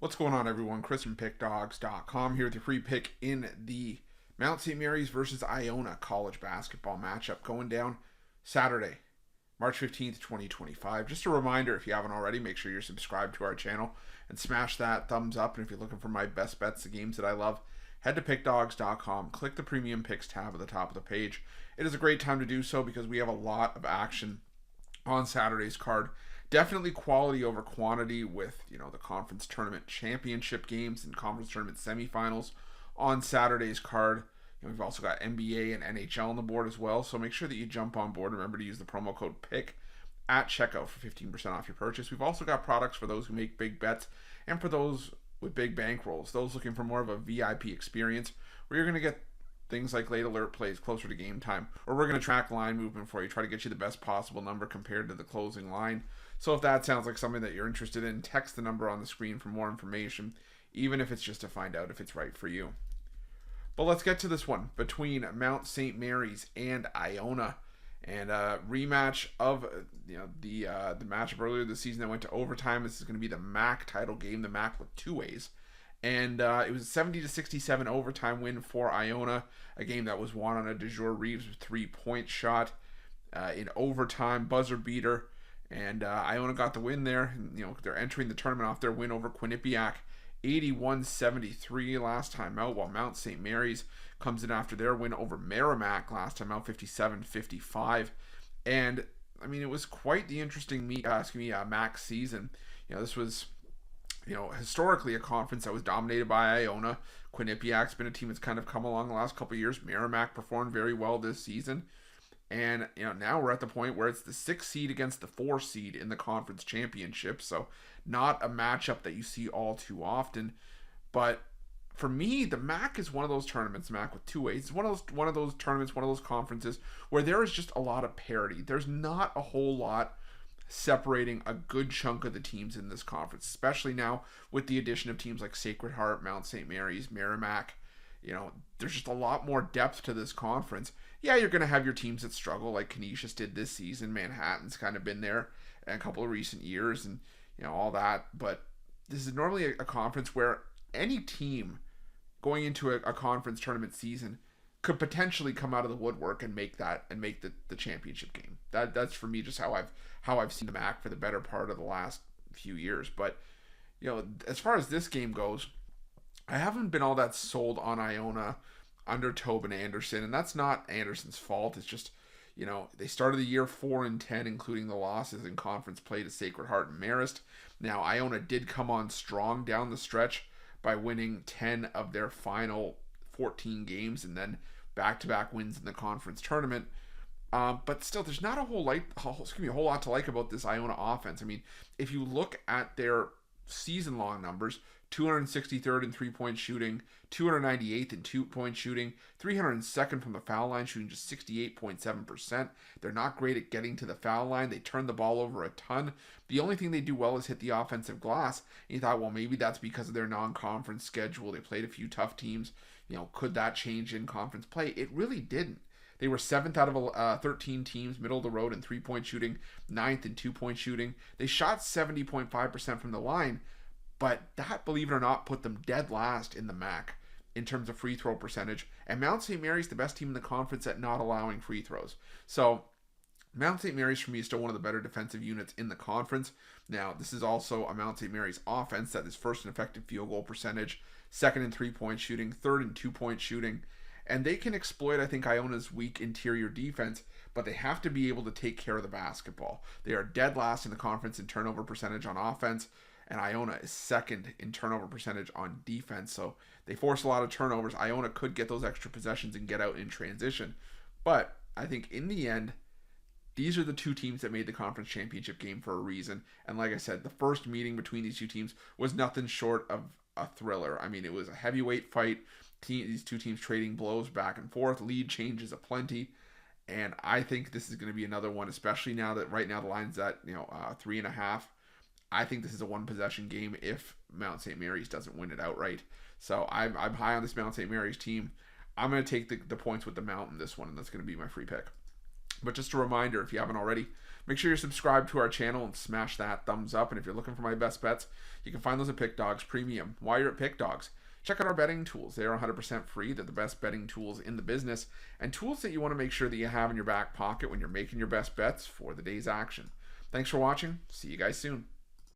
What's going on, everyone? Chris from Pickdawgz.com here with your free pick in the Mount St. Mary's versus Iona college basketball matchup going down Saturday, March 15th, 2025. Just a reminder, if you haven't already, make sure you're subscribed to our channel and smash that thumbs up. And if you're looking for my best bets, the games that I love, head to Pickdawgz.com, click the Premium Picks tab at the top of the page. It is a great time to do so because we have a lot of action on Saturday's card. Definitely quality over quantity with, the conference tournament championship games and conference tournament semifinals on Saturday's card. We've also got NBA and NHL on the board as well. So make sure that you jump on board. Remember to use the promo code PICK at checkout for 15% off your purchase. We've also got products for those who make big bets and for those with big bankrolls. Those looking for more of a VIP experience where you're going to get things like late alert plays closer to game time, or we're going to track line movement for you, try to get you the best possible number compared to the closing line. So if that sounds like something that you're interested in, text the number on the screen for more information, even if it's just to find out if it's right for you. But let's get to this one between Mount St. Mary's and Iona, and a rematch of the matchup earlier this season that went to overtime. This is going to be the MAC title game, the MAC with two ways. And it was a 70-67 overtime win for Iona, a game that was won on a DeJour Reeves 3-point shot in overtime, buzzer beater, and Iona got the win there. And, they're entering the tournament off their win over Quinnipiac, 81-73 last time out, while Mount St. Mary's comes in after their win over Merrimack last time out, 57-55. And it was quite the interesting MAC season. This was historically a conference that was dominated by Iona. Quinnipiac's been a team that's kind of come along the last couple of years. Merrimack performed very well this season. And, now we're at the point where it's the 6 seed against the 4 seed in the conference championship. So not a matchup that you see all too often. But for me, the MAC is one of those tournaments, MAC with two ways. It's one of those tournaments, one of those conferences where there is just a lot of parity. There's not a whole lot separating a good chunk of the teams in this conference, especially now with the addition of teams like Sacred Heart, Mount St. Mary's, Merrimack. There's just a lot more depth to this conference. Yeah, you're going to have your teams that struggle like Canisius did this season. Manhattan's kind of been there in a couple of recent years and, all that. But this is normally a conference where any team going into a conference tournament season could potentially come out of the woodwork and make the championship game. That's for me just how I've seen the MAC for the better part of the last few years. But as far as this game goes, I haven't been all that sold on Iona under Tobin Anderson, and that's not Anderson's fault. It's just they started the year 4-10, including the losses in conference play to Sacred Heart and Marist. Now Iona did come on strong down the stretch by winning 10 of their final 14 games and then back-to-back wins in the conference tournament. But still, there's not a whole lot to like about this Iona offense. If you look at their season-long numbers, 263rd in three-point shooting, 298th in two-point shooting, 302nd from the foul line, shooting just 68.7%. They're not great at getting to the foul line. They turn the ball over a ton. The only thing they do well is hit the offensive glass. And you thought, well, maybe that's because of their non-conference schedule. They played a few tough teams. Could that change in conference play? It really didn't. They were 7th out of 13 teams, middle of the road in three-point shooting, 9th in two-point shooting. They shot 70.5% from the line, but that, believe it or not, put them dead last in the MAC in terms of free throw percentage. And Mount St. Mary's the best team in the conference at not allowing free throws. So Mount St. Mary's, for me, is still one of the better defensive units in the conference. Now, this is also a Mount St. Mary's offense that is first in effective field goal percentage, second in three-point shooting, third in two-point shooting. And they can exploit, I think, Iona's weak interior defense, but they have to be able to take care of the basketball. They are dead last in the conference in turnover percentage on offense, and Iona is second in turnover percentage on defense. So they force a lot of turnovers. Iona could get those extra possessions and get out in transition. But I think in the end, these are the two teams that made the conference championship game for a reason. And like I said, the first meeting between these two teams was nothing short of a thriller. It was a heavyweight fight. These two teams trading blows back and forth, lead changes aplenty. And I think this is going to be another one, especially now that right now the line's at 3.5. I think this is a one possession game if Mount St. Mary's doesn't win it outright. So I'm high on this Mount St. Mary's team. I'm going to take the points with the Mount in this one, and that's going to be my free pick. But just a reminder, if you haven't already, make sure you're subscribed to our channel and smash that thumbs up. And if you're looking for my best bets, you can find those at Pickdawgz Premium. While you're at Pickdawgz, check out our betting tools. They are 100% free. They're the best betting tools in the business, and tools that you want to make sure that you have in your back pocket when you're making your best bets for the day's action. Thanks for watching. See you guys soon.